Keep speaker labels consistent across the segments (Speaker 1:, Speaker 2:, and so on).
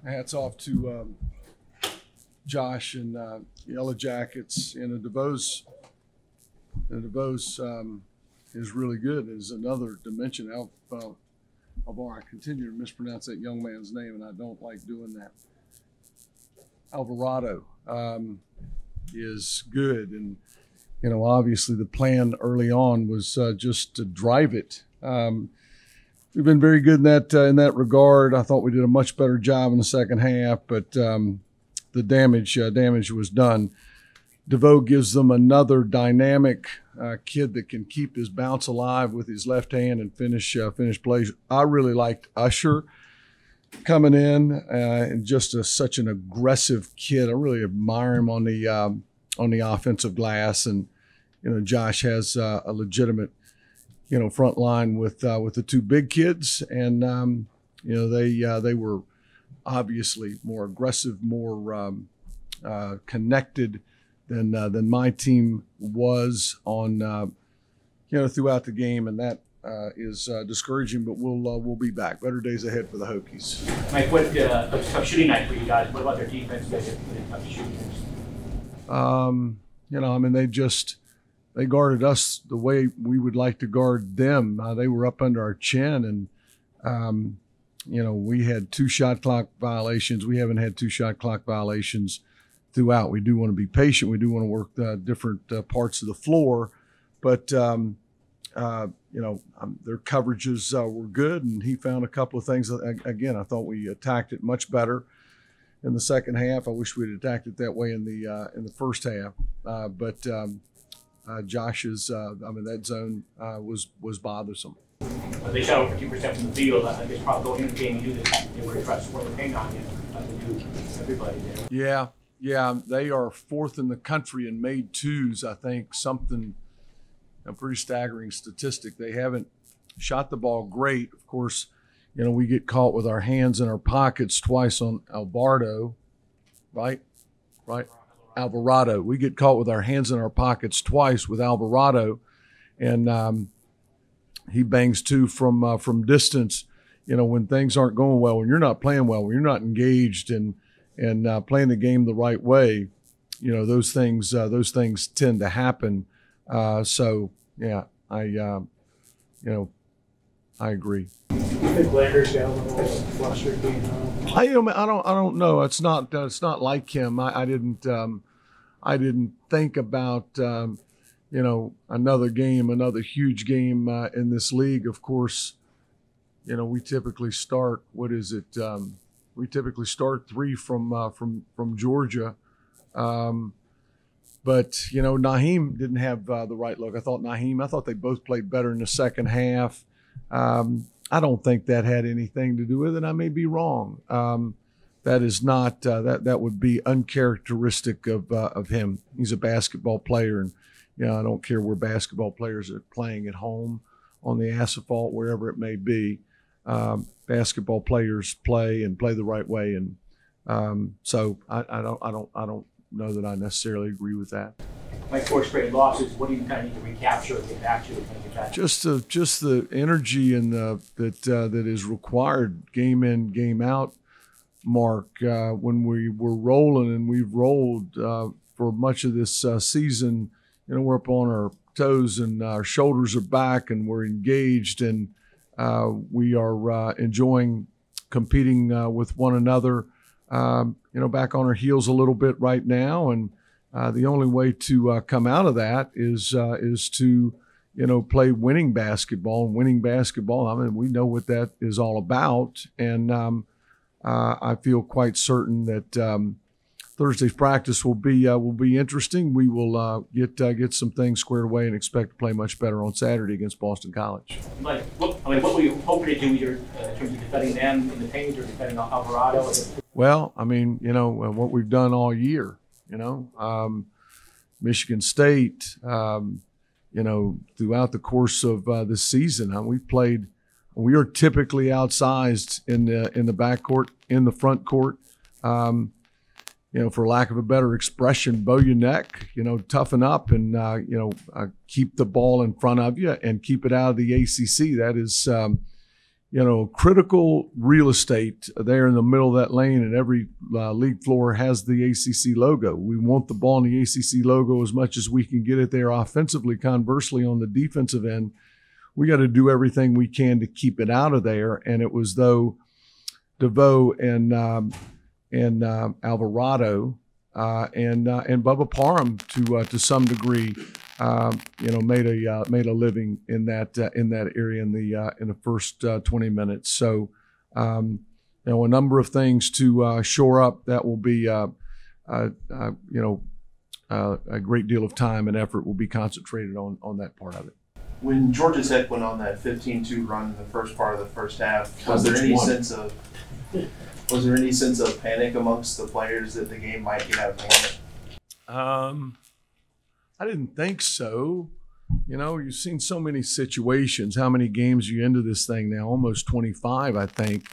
Speaker 1: hats off to Josh and Yellow Jackets. And DeVos is really good. Is another dimension. I continue to mispronounce that young man's name, and I don't like doing that. Alvarado is good, and obviously the plan early on was just to drive it. We've been very good in that regard. I thought we did a much better job in the second half, but the damage was done. DeVoe gives them another dynamic kid that can keep his bounce alive with his left hand and finish plays. I really liked Usher coming in, and just such an aggressive kid. I really admire him on the offensive glass, and Josh has a legitimate front line with the two big kids, and they were obviously more aggressive, more connected than my team was on throughout the game, and that is discouraging. But we'll be back. Better days ahead for the Hokies.
Speaker 2: Mike, what tough shooting night for you guys? What about their defense? They did tough shooting.
Speaker 1: They guarded us the way we would like to guard them. They were up under our chin, and we had 2 shot clock violations. We haven't had 2 shot clock violations throughout. We do want to be patient. We do want to work different parts of the floor, but their coverages were good, and he found a couple of things. Again, I thought we attacked it much better in the second half. I wish we'd attacked it that way in the first half, but Josh's, that zone was bothersome.
Speaker 2: They shot over 2% from the field. I guess probably going into the game, you knew that they were trying to score the paint on you, like they do everybody there.
Speaker 1: Yeah, they are 4th in the country in made twos. I think something, a pretty staggering statistic. They haven't shot the ball great. Of course, we get caught with our hands in our pockets twice on Alvarado, right? Alvarado. We get caught with our hands in our pockets twice with Alvarado, and he bangs 2 from distance. When things aren't going well, when you're not playing well, when you're not engaged and playing the game the right way, those things tend to happen. So yeah, I agree.
Speaker 3: You think Landers got a little flustered being home?
Speaker 1: I don't know. It's not like him. I didn't think about another game, another huge game in this league. Of course, we typically start. What is it? We typically start 3 from Georgia, but Naheem didn't have the right look. I thought they both played better in the second half. I don't think that had anything to do with it. I may be wrong. That is not that would be uncharacteristic of him. He's a basketball player, and I don't care where basketball players are playing at home, on the asphalt, wherever it may be. Basketball players play the right way, and so I don't know that I necessarily agree with that.
Speaker 2: Like 4 straight losses, what do you kind of need to recapture or get back to get back?
Speaker 1: Just the energy and that is required game in, game out, Mark. When we were rolling, and we've rolled for much of this season, we're up on our toes and our shoulders are back, and we're engaged, and we are enjoying competing with one another. Back on our heels a little bit right now, and the only way to come out of that is to play winning basketball. And winning basketball, we know what that is all about, and I feel quite certain that Thursday's practice will be interesting. We will get some things squared away and expect to play much better on Saturday against Boston College.
Speaker 2: Like, what were you hoping to do either in terms of defending them in the paint or defending Alvarado?
Speaker 1: Well, what we've done all year. Michigan State, throughout the course of this season, we are typically outsized in the backcourt, in the front court. For lack of a better expression, bow your neck, toughen up and, keep the ball in front of you and keep it out of the ACC. That is, critical real estate there in the middle of that lane, and every league floor has the ACC logo. We want the ball in the ACC logo as much as we can get it there offensively. Conversely, on the defensive end, we got to do everything we can to keep it out of there. And it was though DeVoe and Alvarado and Bubba Parham to some degree, made a living in that area in the first 20 minutes. So, a number of things to shore up. That will be, a great deal of time and effort will be concentrated on that part of it.
Speaker 4: When Georgia Tech went on that 15-2 run in the first part of the first half, was there any sense of panic amongst the players that the game might get out of hand?
Speaker 1: I didn't think so. You've seen so many situations. How many games are you into this thing now? Almost 25, I think.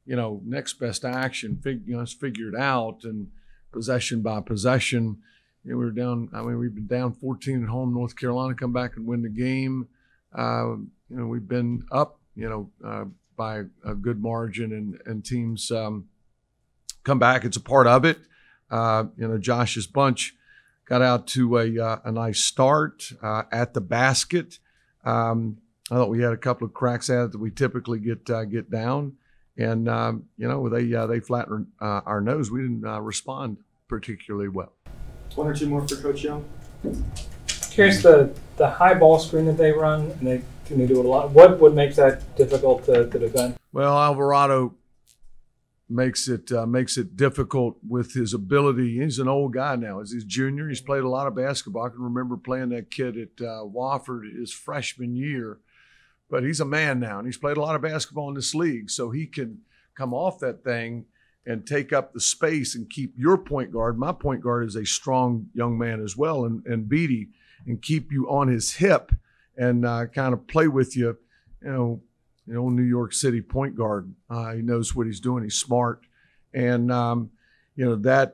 Speaker 1: Next best action, let's figure it out, and possession by possession. We're down. We've been down 14 at home. North Carolina come back and win the game. We've been up, by a good margin, and teams come back. It's a part of it. Josh's bunch got out to a nice start at the basket. I thought we had a couple of cracks at it that we typically get down, and they flattened our nose. We didn't respond particularly well.
Speaker 3: One or two more for Coach Young.
Speaker 5: Curious, the high ball screen that they run, and they do it a lot. What makes that difficult to defend?
Speaker 1: Well, Alvarado makes it difficult with his ability. He's an old guy now. He's a junior. He's played a lot of basketball. I can remember playing that kid at Wofford his freshman year. But he's a man now, and he's played a lot of basketball in this league, so he can come off that thing and take up the space and keep your point guard. My point guard is a strong young man as well, and Beatty, and keep you on his hip and kind of play with you, New York City point guard. He knows what he's doing. He's smart. And, that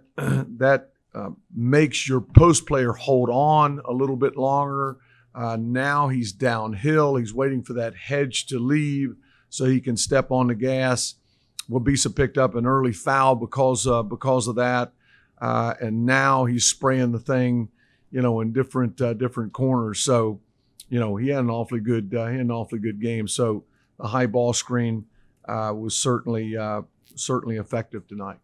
Speaker 1: makes your post player hold on a little bit longer. Now he's downhill. He's waiting for that hedge to leave so he can step on the gas. Wabisa picked up an early foul because of that. And now he's spraying the thing, in different corners. So, he had an awfully good game. So the high ball screen was certainly effective tonight.